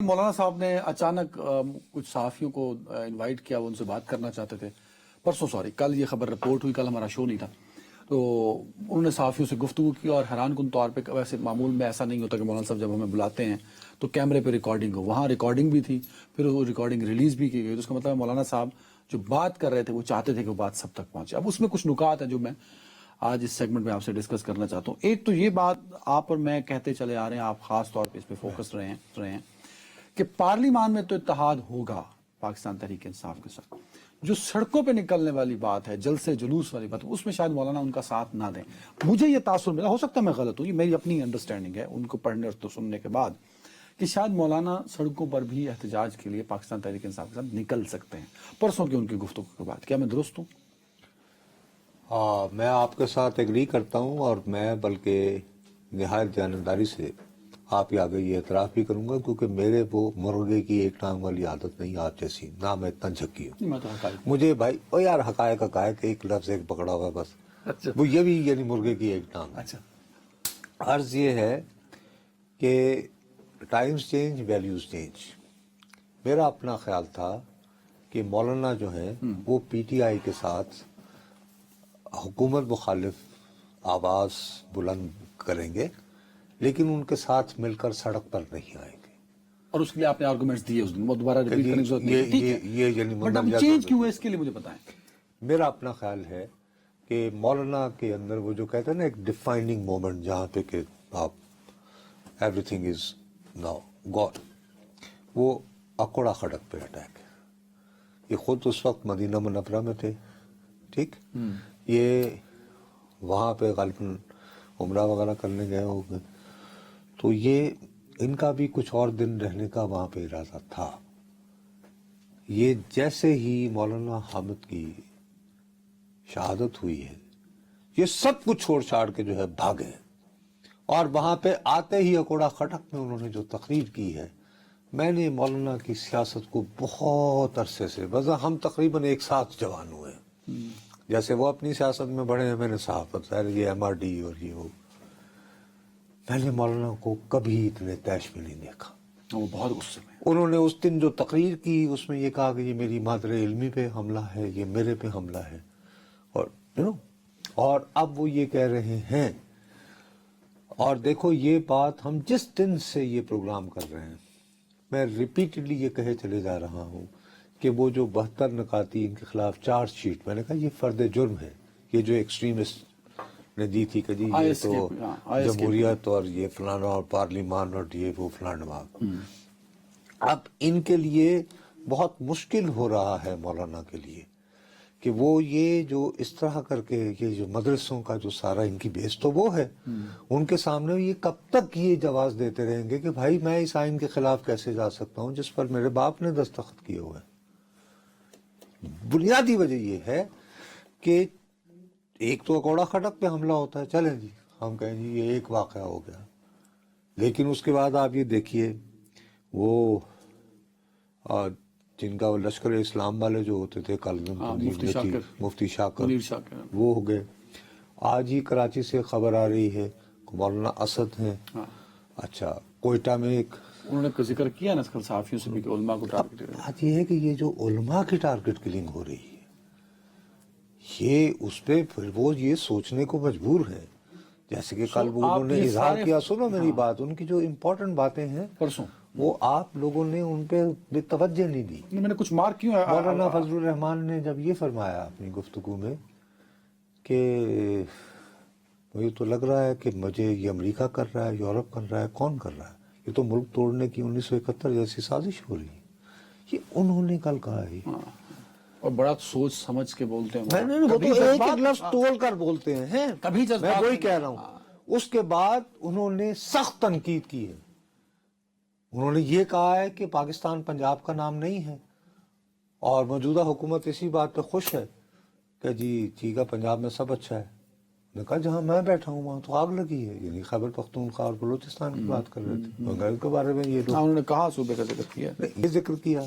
مولانا صاحب نے اچانک کچھ صحافیوں کو انوائٹ کیا، وہ ان سے بات کرنا چاہتے تھے پرسوں، سوری کل یہ خبر رپورٹ ہوئی، کل ہمارا شو نہیں تھا، تو انہوں نے صحافیوں سے گفتگو کی اور حیران کن طور پہ، ویسے معمول میں ایسا نہیں ہوتا کہ مولانا صاحب جب ہمیں بلاتے ہیں تو کیمرے پہ ریکارڈنگ ہو، وہاں ریکارڈنگ بھی تھی، پھر وہ ریکارڈنگ ریلیز بھی کی گئی، تو اس کا مطلب ہے مولانا صاحب جو بات کر رہے تھے وہ چاہتے تھے کہ وہ بات سب تک پہنچے۔ اب اس میں کچھ نکات ہیں جو میں آج اس سیگمنٹ میں آپ سے ڈسکس کرنا چاہتا ہوں۔ ایک تو یہ بات آپ اور میں کہتے چلے آ رہے ہیں، آپ خاص طور پہ اس پہ فوکس رہے ہیں کہ پارلیمان میں تو اتحاد ہوگا پاکستان تحریک انصاف کے ساتھ، جو سڑکوں پہ نکلنے والی بات ہے، جلسے جلوس والی بات، اس میں شاید مولانا ان کا ساتھ نہ دیں۔ مجھے یہ تاثر ملا، ہو سکتا ہے میں غلط ہوں، یہ میری اپنی انڈرسٹینڈنگ ہے ان کو پڑھنے اور تو سننے کے بعد، کہ شاید مولانا سڑکوں پر بھی احتجاج کے لیے پاکستان تحریک انصاف کے ساتھ نکل سکتے ہیں پرسوں کی ان کی گفتگو کے بعد۔ کیا میں درست ہوں؟ میں آپ کے ساتھ ایگری کرتا ہوں، اور میں بلکہ نہایت جانبداری سے آپ کے آگے یہ اعتراف بھی کروں گا، کیونکہ میرے وہ مرغے کی ایک ٹانگ والی عادت نہیں آپ جیسی، نہ میں اتنا جھکی ہوں۔ میں تو حقائق مجھے بھائی او یار حقائق ایک لفظ ایک پکڑا ہوا بس، اچھا وہ یہ بھی یعنی مرغے کی ایک ٹانگ۔ اچھا عرض یہ ہے کہ ٹائمز چینج ویلیوز چینج۔ میرا اپنا خیال تھا کہ مولانا جو ہیں وہ پی ٹی آئی کے ساتھ حکومت مخالف آواز بلند کریں گے، لیکن ان کے ساتھ مل کر سڑک پر نہیں آئیں گے۔ اور اس کے لیے آپ نے آرگومنٹس دیے اس دن، وہ دوبارہ ریپیٹ کرنے کی ضرورت نہیں ہے، ٹھیک ہے، یہ یعنی بٹ اب چینج کیوں ہے اس کے لیے مجھے بتائیں۔ میرا اپنا خیال ہے کہ مولانا کے اندر وہ جو کہتے ہیں نا ایک ڈیفائننگ مومنٹ، جہاں پہ کہ آپ every thing is now God, وہ اکوڑا خڑک پہ اٹیک ہے۔ یہ خود اس وقت مدینہ منورہ میں تھے، ٹھیک، یہ وہاں پہ غالباً عمرہ وغیرہ کرنے گئے ہوں گے، تو یہ ان کا بھی کچھ اور دن رہنے کا وہاں پہ ارادہ تھا۔ یہ جیسے ہی مولانا حامد کی شہادت ہوئی ہے، یہ سب کچھ چھوڑ چھاڑ کے جو ہے بھاگے، اور وہاں پہ آتے ہی اکوڑا خٹک میں انہوں نے جو تقریر کی ہے، میں نے مولانا کی سیاست کو بہت عرصے سے، بس ہم تقریباً ایک ساتھ جوان ہوئے ہیں، جیسے وہ اپنی سیاست میں بڑھے ہیں، میں نے صحافت، یہ ایم آر ڈی اور یہ وہ، میں نے مولانا کو کبھی اتنے طیش میں نہیں دیکھا۔ وہ بہت غصے میں، انہوں نے اس دن جو تقریر کی اس میں یہ کہا کہ یہ میری مادر علمی پہ حملہ ہے، یہ میرے پہ حملہ ہے، اور اب وہ یہ کہہ رہے ہیں، اور دیکھو یہ بات ہم جس دن سے یہ پروگرام کر رہے ہیں، میں ریپیٹڈلی یہ کہے چلے جا رہا ہوں کہ وہ جو 72 نکاتی ان کے خلاف چارج شیٹ، میں نے کہا یہ فرد جرم ہے، یہ جو ایکسٹریمسٹ نے دی تھی کہ جی یہ تو جمہوریت اور یہ فلانا اور پارلیمان اور یہ وہ فلانا، اب ان کے لیے بہت مشکل ہو رہا ہے مولانا کے لیے کہ وہ یہ جو اس طرح کر کے یہ جو مدرسوں کا جو سارا ان کی بیس تو وہ ہے، ان کے سامنے یہ کب تک یہ جواز دیتے رہیں گے کہ بھائی میں اس آئین کے خلاف کیسے جا سکتا ہوں جس پر میرے باپ نے دستخط کیے ہوئے ہیں۔ بنیادی وجہ یہ ہے کہ ایک تو اکوڑا خٹک پہ حملہ ہوتا ہے، چلیں جی ہم کہیں جی یہ ایک واقعہ ہو گیا، لیکن اس کے بعد آپ یہ دیکھیے وہ جن کا وہ لشکر اسلام والے جو ہوتے تھے مفتی شاکر، وہ ہو گئے۔ آج ہی کراچی سے خبر آ رہی ہے مولانا اسد ہیں، اچھا کوئٹہ میں ایک انہوں نے ذکر کیا نا کل صحافیوں سے بھی کہ علماء کو ٹارگٹ کر، بات یہ ہے کہ یہ جو علماء کی ٹارگٹ کلنگ ہو رہی ہے، یہ اس پہ پھر وہ یہ سوچنے کو مجبور ہے، جیسے کہ کل وہ انہوں نے اظہار کیا، سنو میری بات، ان کی جو امپورٹنٹ باتیں ہیں پرسوں وہ آپ لوگوں نے ان پہ توجہ نہیں دی۔ میں نے کچھ مارک کیوں ہے، مولانا فضل الرحمان نے جب یہ فرمایا اپنی گفتگو میں کہ مجھے تو لگ رہا ہے کہ مجھے یہ امریکہ کر رہا ہے، یورپ کر رہا ہے، کون کر رہا ہے، یہ تو ملک توڑنے کی 1971 جیسی سازش ہو رہی ہے، یہ انہوں نے کل کہا ہے، اور بڑا سوچ سمجھ کے بولتے ہیں، وہ تو ایک ایک لفظ تول کر بولتے ہیں، کبھی میں وہی کہہ رہا ہوں۔ اس کے بعد انہوں نے سخت تنقید کی ہے، انہوں نے یہ کہا ہے کہ پاکستان پنجاب کا نام نہیں ہے، اور موجودہ حکومت اسی بات پہ خوش ہے کہ جی ٹھیک ہے پنجاب میں سب اچھا ہے۔ میں نے کہا جہاں میں بیٹھا ہوں وہاں تو آگ لگی ہے، یعنی خیبر پختونخوا اور بلوچستان کی بات کر رہے تھے، بنگال کے بارے میں یہ لوگ، انہوں نے کہا صوبے کا ذکر کیا، یہ ذکر کیا۔